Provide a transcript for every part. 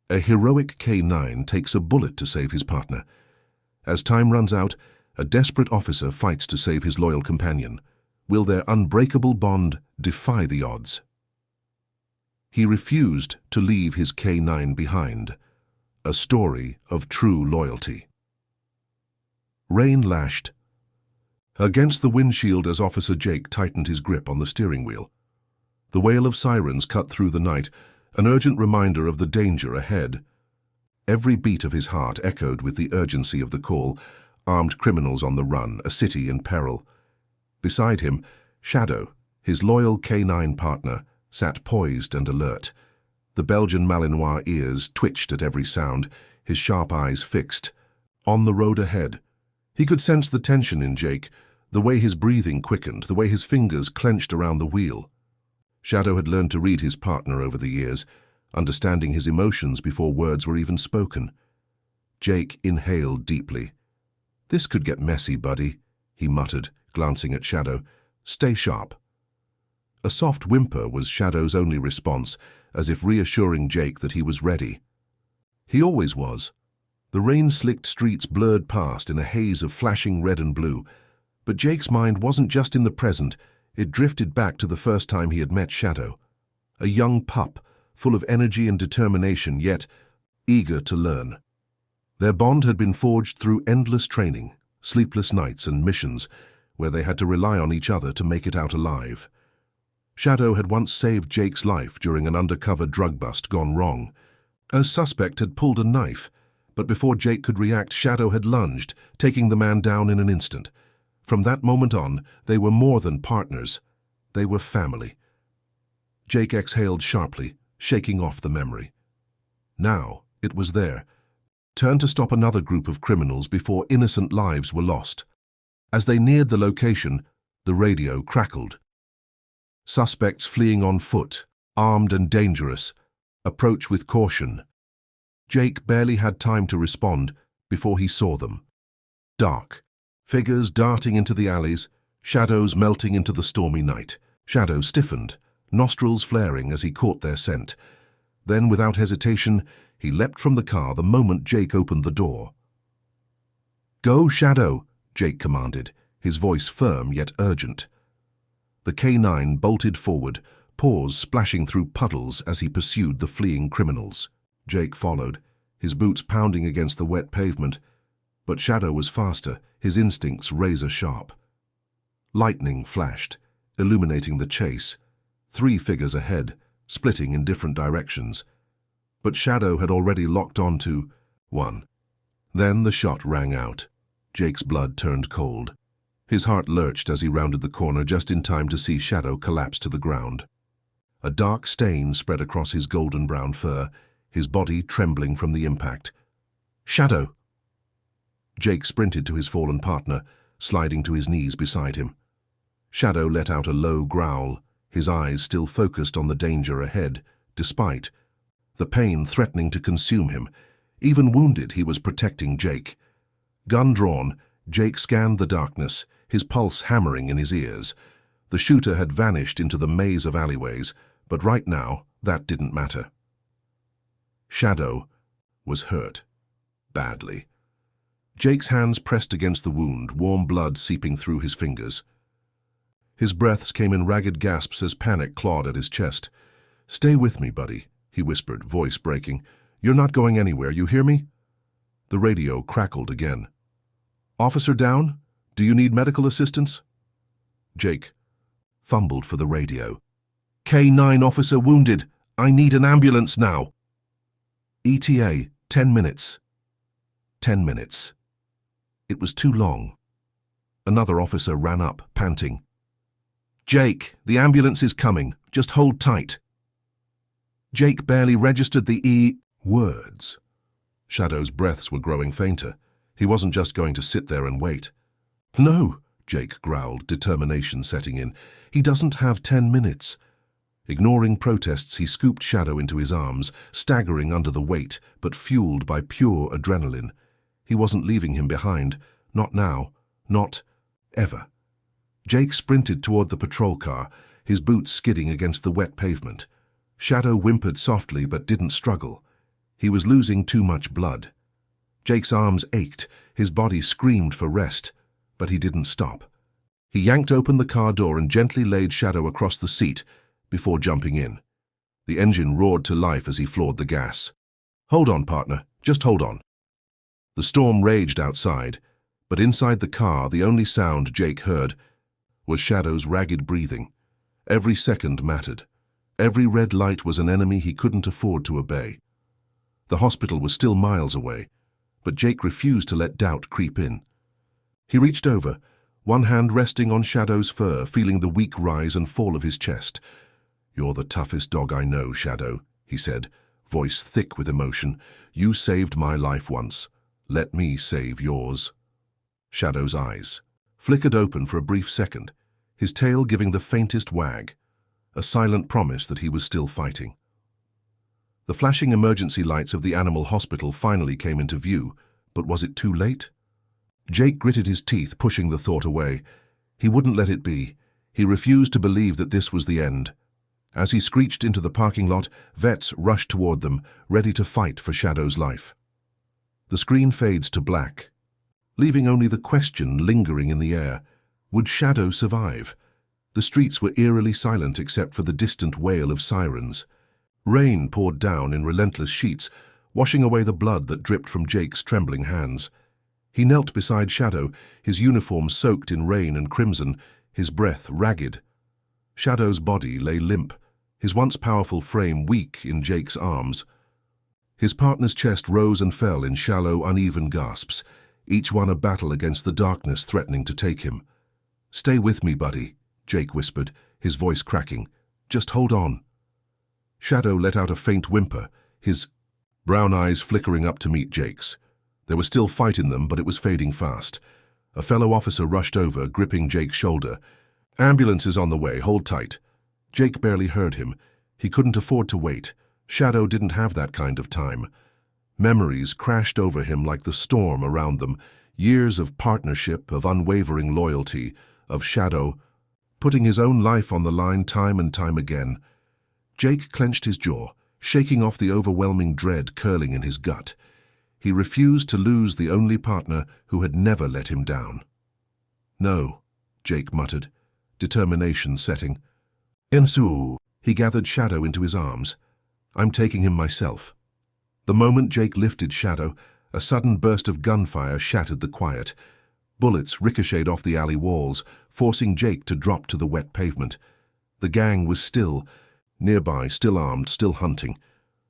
A heroic K9 takes a bullet to save his partner. As time runs out, a desperate officer fights to save his loyal companion. Will their unbreakable bond defy the odds? He refused to leave his K9 behind. A story of true loyalty. Rain lashed against the windshield as Officer Jake tightened his grip on the steering wheel. The wail of sirens cut through the night, an urgent reminder of the danger ahead. Every beat of his heart echoed with the urgency of the call. Armed criminals on the run, a city in peril. Beside him, Shadow, his loyal K9 partner, sat poised and alert. The Belgian Malinois ears twitched at every sound, his sharp eyes fixed. On the road ahead, he could sense the tension in Jake, the way his breathing quickened, the way his fingers clenched around the wheel. Shadow had learned to read his partner over the years, understanding his emotions before words were even spoken. Jake inhaled deeply. "This could get messy, buddy," he muttered, glancing at Shadow. "Stay sharp." A soft whimper was Shadow's only response, as if reassuring Jake that he was ready. He always was. The rain-slicked streets blurred past in a haze of flashing red and blue, but Jake's mind wasn't just in the present. It drifted back to the first time he had met Shadow. A young pup, full of energy and determination, yet eager to learn. Their bond had been forged through endless training, sleepless nights and missions, where they had to rely on each other to make it out alive. Shadow had once saved Jake's life during an undercover drug bust gone wrong. A suspect had pulled a knife, but before Jake could react, Shadow had lunged, taking the man down in an instant. From that moment on, they were more than partners. They were family. Jake exhaled sharply, shaking off the memory. Now it was there. Turned to stop another group of criminals before innocent lives were lost. As they neared the location, the radio crackled. Suspects fleeing on foot, armed and dangerous. Approach with caution. Jake barely had time to respond before he saw them. Dark. Figures darting into the alleys, shadows melting into the stormy night. Shadow stiffened, nostrils flaring as he caught their scent. Then, without hesitation, he leapt from the car the moment Jake opened the door. "Go, Shadow," Jake commanded, his voice firm yet urgent. The K9 bolted forward, paws splashing through puddles as he pursued the fleeing criminals. Jake followed, his boots pounding against the wet pavement. But Shadow was faster, his instincts razor-sharp. Lightning flashed, illuminating the chase. 3 figures ahead, splitting in different directions. But Shadow had already locked on to one. Then the shot rang out. Jake's blood turned cold. His heart lurched as he rounded the corner just in time to see Shadow collapse to the ground. A dark stain spread across his golden-brown fur, his body trembling from the impact. "Shadow!" Jake sprinted to his fallen partner, sliding to his knees beside him. Shadow let out a low growl, his eyes still focused on the danger ahead, despite the pain threatening to consume him. Even wounded, he was protecting Jake. Gun drawn, Jake scanned the darkness, his pulse hammering in his ears. The shooter had vanished into the maze of alleyways, but right now, that didn't matter. Shadow was hurt. Badly. Jake's hands pressed against the wound, warm blood seeping through his fingers. His breaths came in ragged gasps as panic clawed at his chest. "Stay with me, buddy," he whispered, voice breaking. "You're not going anywhere, you hear me?" The radio crackled again. "Officer down? Do you need medical assistance?" Jake fumbled for the radio. "K9 officer wounded. I need an ambulance now." "ETA, 10 minutes. 10 minutes. It was too long. Another officer ran up, panting. "Jake, the ambulance is coming. Just hold tight." Jake barely registered the words. Shadow's breaths were growing fainter. He wasn't just going to sit there and wait. "No," Jake growled, determination setting in. "He doesn't have 10 minutes. Ignoring protests, he scooped Shadow into his arms, staggering under the weight, but fueled by pure adrenaline. He wasn't leaving him behind. Not now. Not ever. Jake sprinted toward the patrol car, his boots skidding against the wet pavement. Shadow whimpered softly but didn't struggle. He was losing too much blood. Jake's arms ached, his body screamed for rest, but he didn't stop. He yanked open the car door and gently laid Shadow across the seat before jumping in. The engine roared to life as he floored the gas. "Hold on, partner, just hold on." The storm raged outside, but inside the car the only sound Jake heard was Shadow's ragged breathing. Every second mattered. Every red light was an enemy he couldn't afford to obey. The hospital was still miles away, but Jake refused to let doubt creep in. He reached over, one hand resting on Shadow's fur, feeling the weak rise and fall of his chest. "You're the toughest dog I know, Shadow," he said, voice thick with emotion. "You saved my life once. Let me save yours." Shadow's eyes flickered open for a brief second, his tail giving the faintest wag, a silent promise that he was still fighting. The flashing emergency lights of the animal hospital finally came into view, but was it too late? Jake gritted his teeth, pushing the thought away. He wouldn't let it be. He refused to believe that this was the end. As he screeched into the parking lot, vets rushed toward them, ready to fight for Shadow's life. The screen fades to black, leaving only the question lingering in the air. Would Shadow survive? The streets were eerily silent except for the distant wail of sirens. Rain poured down in relentless sheets, washing away the blood that dripped from Jake's trembling hands. He knelt beside Shadow, his uniform soaked in rain and crimson, his breath ragged. Shadow's body lay limp, his once powerful frame weak in Jake's arms. His partner's chest rose and fell in shallow, uneven gasps, each one a battle against the darkness threatening to take him. "Stay with me, buddy," Jake whispered, his voice cracking. "Just hold on." Shadow let out a faint whimper, his brown eyes flickering up to meet Jake's. There was still fight in them, but it was fading fast. A fellow officer rushed over, gripping Jake's shoulder. "Ambulance is on the way, hold tight." Jake barely heard him. He couldn't afford to wait. Shadow didn't have that kind of time. Memories crashed over him like the storm around them, years of partnership, of unwavering loyalty, of Shadow putting his own life on the line time and time again. Jake clenched his jaw, shaking off the overwhelming dread curling in his gut. He refused to lose the only partner who had never let him down. "No," Jake muttered, determination setting. "Ensu," he gathered Shadow into his arms. "I'm taking him myself." The moment Jake lifted Shadow, a sudden burst of gunfire shattered the quiet. Bullets ricocheted off the alley walls, forcing Jake to drop to the wet pavement. The gang was still, nearby, still armed, still hunting.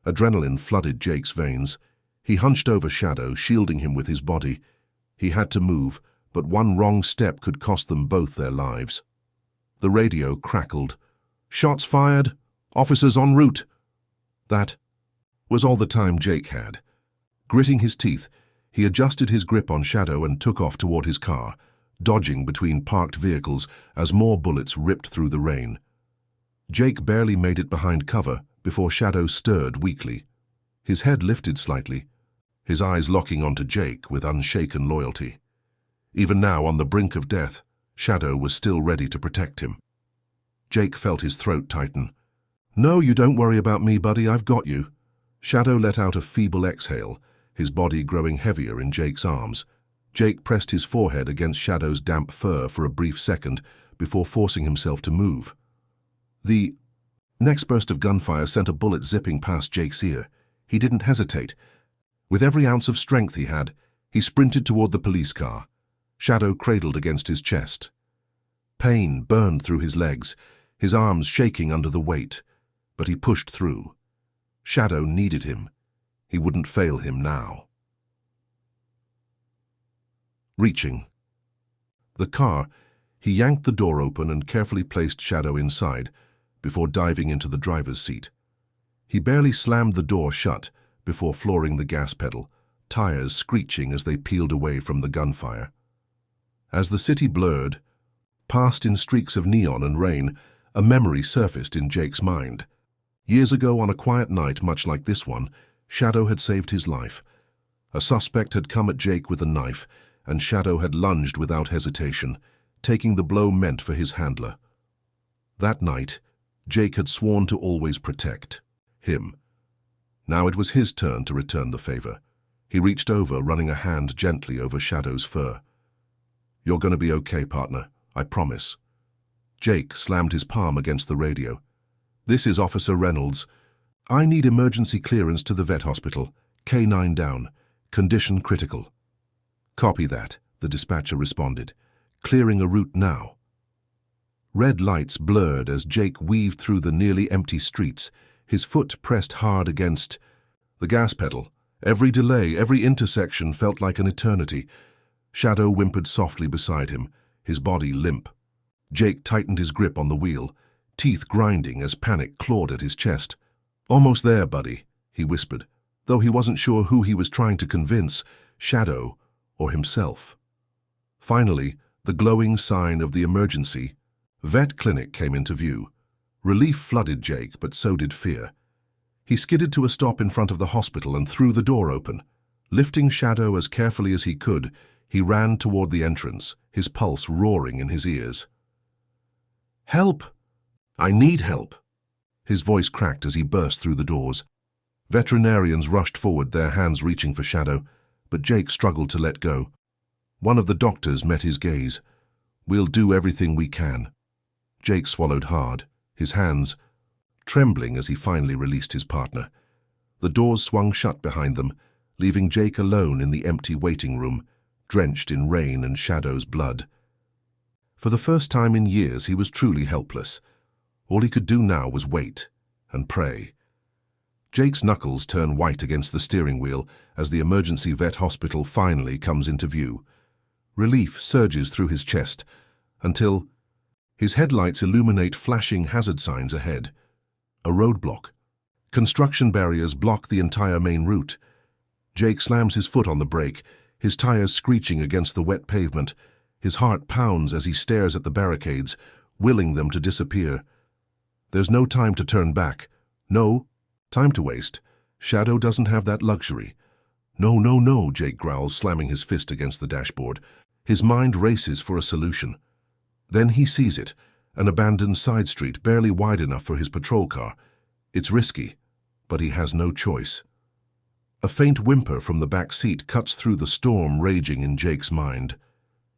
Adrenaline flooded Jake's veins. He hunched over Shadow, shielding him with his body. He had to move, but one wrong step could cost them both their lives. The radio crackled. "Shots fired! Officers en route!" That was all the time Jake had. Gritting his teeth, he adjusted his grip on Shadow and took off toward his car, dodging between parked vehicles as more bullets ripped through the rain. Jake barely made it behind cover before Shadow stirred weakly. His head lifted slightly, his eyes locking onto Jake with unshaken loyalty. Even now, on the brink of death, Shadow was still ready to protect him. Jake felt his throat tighten. "No, you don't worry about me, buddy, I've got you." Shadow let out a feeble exhale, his body growing heavier in Jake's arms. Jake pressed his forehead against Shadow's damp fur for a brief second before forcing himself to move. The next burst of gunfire sent a bullet zipping past Jake's ear. He didn't hesitate. With every ounce of strength he had, he sprinted toward the police car. Shadow cradled against his chest. Pain burned through his legs, his arms shaking under the weight, but he pushed through. Shadow needed him. He wouldn't fail him now. Reaching the car, he yanked the door open and carefully placed Shadow inside before diving into the driver's seat. He barely slammed the door shut before flooring the gas pedal, tires screeching as they peeled away from the gunfire. As the city blurred, past in streaks of neon and rain, a memory surfaced in Jake's mind. Years ago, on a quiet night much like this one, Shadow had saved his life. A suspect had come at Jake with a knife, and Shadow had lunged without hesitation, taking the blow meant for his handler. That night, Jake had sworn to always protect him. Now it was his turn to return the favor. He reached over, running a hand gently over Shadow's fur. "You're going to be okay, partner. I promise." Jake slammed his palm against the radio. "This is Officer Reynolds. I need emergency clearance to the vet hospital. K9 down. Condition critical." "Copy that," the dispatcher responded. "Clearing a route now." Red lights blurred as Jake weaved through the nearly empty streets, his foot pressed hard against the gas pedal. Every delay, every intersection felt like an eternity. Shadow whimpered softly beside him, his body limp. Jake tightened his grip on the wheel, teeth grinding as panic clawed at his chest. "Almost there, buddy," he whispered, though he wasn't sure who he was trying to convince, Shadow or himself. Finally, the glowing sign of the emergency vet clinic came into view. Relief flooded Jake, but so did fear. He skidded to a stop in front of the hospital and threw the door open. Lifting Shadow as carefully as he could, he ran toward the entrance, his pulse roaring in his ears. "Help! I need help!" His voice cracked as he burst through the doors. Veterinarians rushed forward, their hands reaching for Shadow, but Jake struggled to let go. One of the doctors met his gaze. "We'll do everything we can." Jake swallowed hard, his hands trembling as he finally released his partner. The doors swung shut behind them, leaving Jake alone in the empty waiting room, drenched in rain and Shadow's blood. For the first time in years, he was truly helpless. All he could do now was wait and pray. Jake's knuckles turn white against the steering wheel as the emergency vet hospital finally comes into view. Relief surges through his chest until his headlights illuminate flashing hazard signs ahead. A roadblock. Construction barriers block the entire main route. Jake slams his foot on the brake, his tires screeching against the wet pavement. His heart pounds as he stares at the barricades, willing them to disappear. There's no time to turn back. No time to waste. Shadow doesn't have that luxury. "No, no, no," Jake growls, slamming his fist against the dashboard. His mind races for a solution. Then he sees it, an abandoned side street barely wide enough for his patrol car. It's risky, but he has no choice. A faint whimper from the back seat cuts through the storm raging in Jake's mind.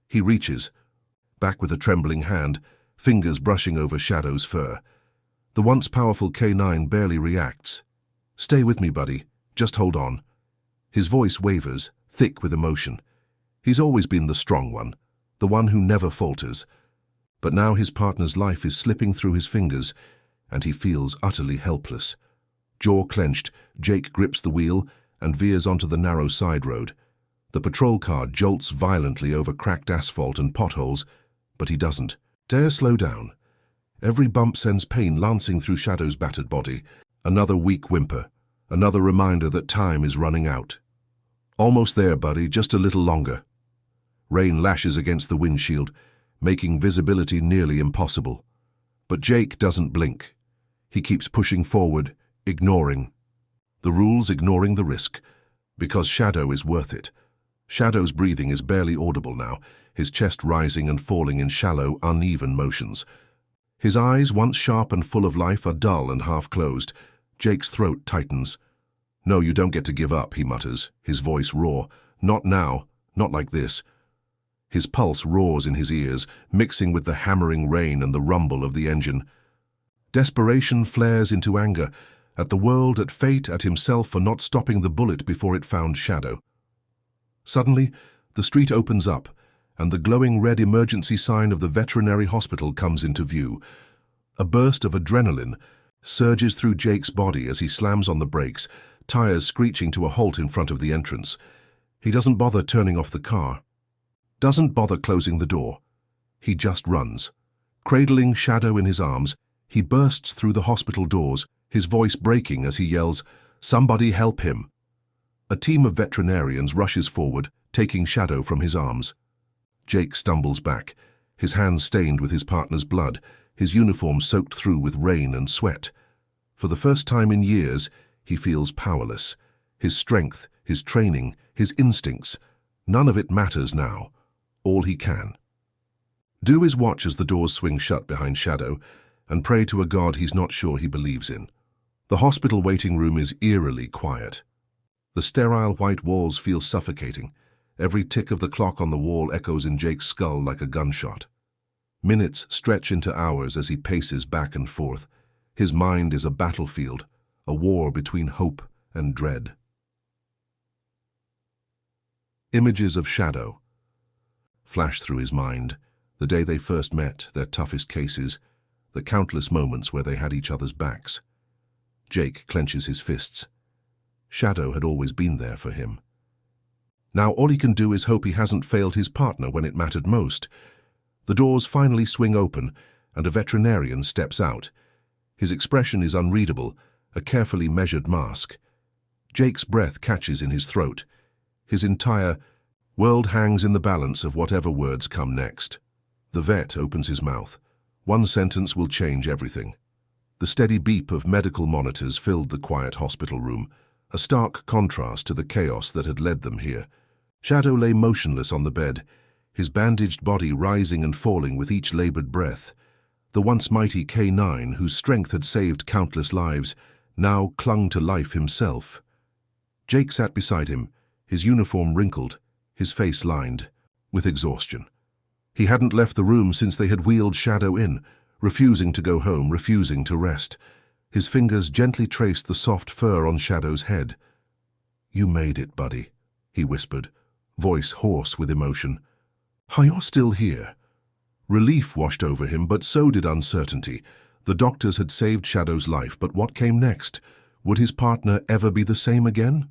He reaches, back with a trembling hand, fingers brushing over Shadow's fur. The once powerful K9 barely reacts. "Stay with me, buddy. Just hold on." His voice wavers, thick with emotion. He's always been the strong one, the one who never falters. But now his partner's life is slipping through his fingers, and he feels utterly helpless. Jaw clenched, Jake grips the wheel and veers onto the narrow side road. The patrol car jolts violently over cracked asphalt and potholes, but he doesn't dare slow down. Every bump sends pain lancing through Shadow's battered body. Another weak whimper, another reminder that time is running out. "Almost there, buddy, just a little longer." Rain lashes against the windshield, making visibility nearly impossible. But Jake doesn't blink. He keeps pushing forward, ignoring the rules, ignoring the risk, because Shadow is worth it. Shadow's breathing is barely audible now, his chest rising and falling in shallow, uneven motions. His eyes, once sharp and full of life, are dull and half-closed. Jake's throat tightens. "No, you don't get to give up," he mutters, his voice raw. "Not now, not like this." His pulse roars in his ears, mixing with the hammering rain and the rumble of the engine. Desperation flares into anger, at the world, at fate, at himself for not stopping the bullet before it found Shadow. Suddenly, the street opens up, and the glowing red emergency sign of the veterinary hospital comes into view. A burst of adrenaline surges through Jake's body as he slams on the brakes, tires screeching to a halt in front of the entrance. He doesn't bother turning off the car, doesn't bother closing the door. He just runs. Cradling Shadow in his arms, he bursts through the hospital doors, his voice breaking as he yells, "Somebody help him!" A team of veterinarians rushes forward, taking Shadow from his arms. Jake stumbles back, his hands stained with his partner's blood, his uniform soaked through with rain and sweat. For the first time in years, he feels powerless. His strength, his training, his instincts, none of it matters now. All he can do is watch as the doors swing shut behind Shadow and pray to a God he's not sure he believes in. The hospital waiting room is eerily quiet. The sterile white walls feel suffocating. Every tick of the clock on the wall echoes in Jake's skull like a gunshot. Minutes stretch into hours as he paces back and forth. His mind is a battlefield, a war between hope and dread. Images of Shadow flash through his mind. The day they first met, their toughest cases, the countless moments where they had each other's backs. Jake clenches his fists. Shadow had always been there for him. Now all he can do is hope he hasn't failed his partner when it mattered most. The doors finally swing open, and a veterinarian steps out. His expression is unreadable, a carefully measured mask. Jake's breath catches in his throat. His entire world hangs in the balance of whatever words come next. The vet opens his mouth. One sentence will change everything. The steady beep of medical monitors filled the quiet hospital room, a stark contrast to the chaos that had led them here. Shadow lay motionless on the bed, his bandaged body rising and falling with each labored breath. The once mighty K9, whose strength had saved countless lives, now clung to life himself. Jake sat beside him, his uniform wrinkled, his face lined with exhaustion. He hadn't left the room since they had wheeled Shadow in, refusing to go home, refusing to rest. His fingers gently traced the soft fur on Shadow's head. "You made it, buddy," he whispered, voice hoarse with emotion. "You're still here." Relief washed over him, but so did uncertainty. The doctors had saved Shadow's life, but what came next? Would his partner ever be the same again?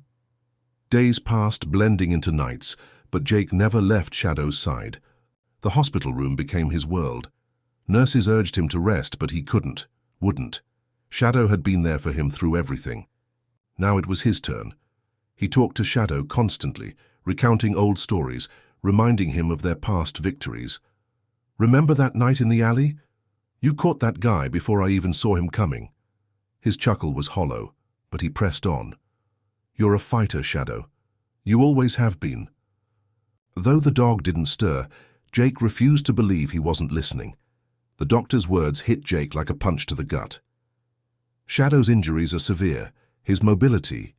Days passed, blending into nights, but Jake never left Shadow's side. The hospital room became his world. Nurses urged him to rest, but he couldn't, wouldn't. Shadow had been there for him through everything. Now it was his turn. He talked to Shadow constantly, recounting old stories, reminding him of their past victories. "Remember that night in the alley? You caught that guy before I even saw him coming." His chuckle was hollow, but he pressed on. "You're a fighter, Shadow. You always have been." Though the dog didn't stir, Jake refused to believe he wasn't listening. The doctor's words hit Jake like a punch to the gut. Shadow's injuries are severe. His mobility,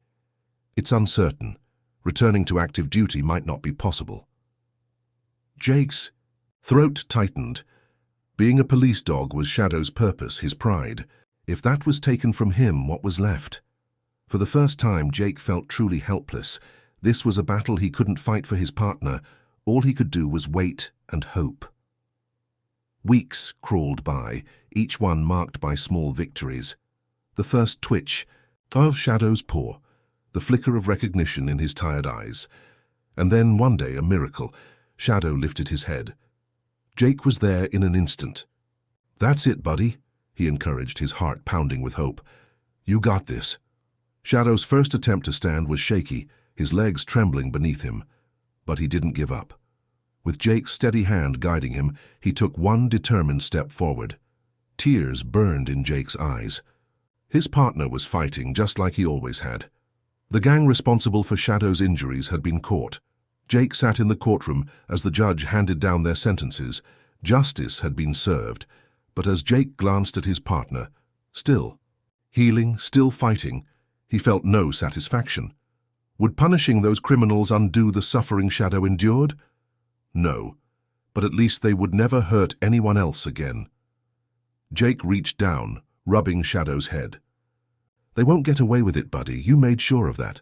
it's uncertain. Returning to active duty might not be possible. Jake's throat tightened. Being a police dog was Shadow's purpose, his pride. If that was taken from him, what was left? For the first time, Jake felt truly helpless. This was a battle he couldn't fight for his partner. All he could do was wait and hope. Weeks crawled by, each one marked by small victories. The first twitch of Shadow's paw, the flicker of recognition in his tired eyes. And then one day, a miracle. Shadow lifted his head. Jake was there in an instant. "That's it, buddy," he encouraged, his heart pounding with hope. "You got this." Shadow's first attempt to stand was shaky, his legs trembling beneath him. But he didn't give up. With Jake's steady hand guiding him, he took one determined step forward. Tears burned in Jake's eyes. His partner was fighting just like he always had. The gang responsible for Shadow's injuries had been caught. Jake sat in the courtroom as the judge handed down their sentences. Justice had been served, but as Jake glanced at his partner, still healing, still fighting, he felt no satisfaction. Would punishing those criminals undo the suffering Shadow endured? No, but at least they would never hurt anyone else again. Jake reached down, rubbing Shadow's head. "They won't get away with it, buddy. You made sure of that."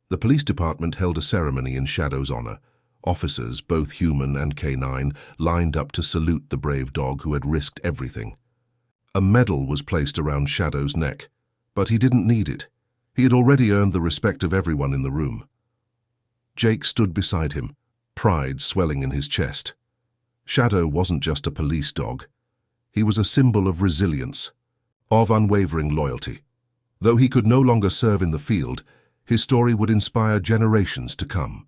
The police department held a ceremony in Shadow's honor. Officers, both human and canine, lined up to salute the brave dog who had risked everything. A medal was placed around Shadow's neck, but he didn't need it. He had already earned the respect of everyone in the room. Jake stood beside him, pride swelling in his chest. Shadow wasn't just a police dog. He was a symbol of resilience, of unwavering loyalty. Though he could no longer serve in the field, his story would inspire generations to come.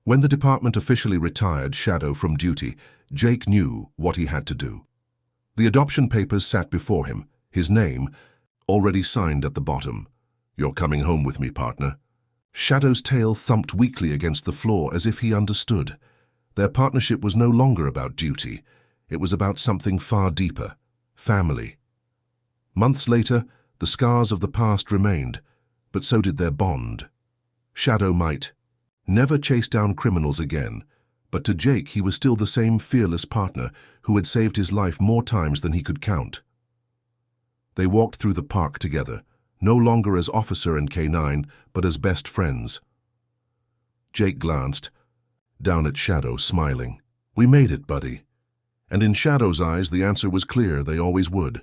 When the department officially retired Shadow from duty, Jake knew what he had to do. The adoption papers sat before him, his name already signed at the bottom. "You're coming home with me, partner." Shadow's tail thumped weakly against the floor as if he understood. Their partnership was no longer about duty. It was about something far deeper, family. Months later, The scars of the past remained, but so did their bond. Shadow might never chase down criminals again, but to Jake he was still the same fearless partner who had saved his life more times than he could count. They walked through the park together, no longer as officer and K9, but as best friends. Jake glanced down at Shadow, smiling. "We made it, buddy." And in Shadow's eyes, the answer was clear. They always would.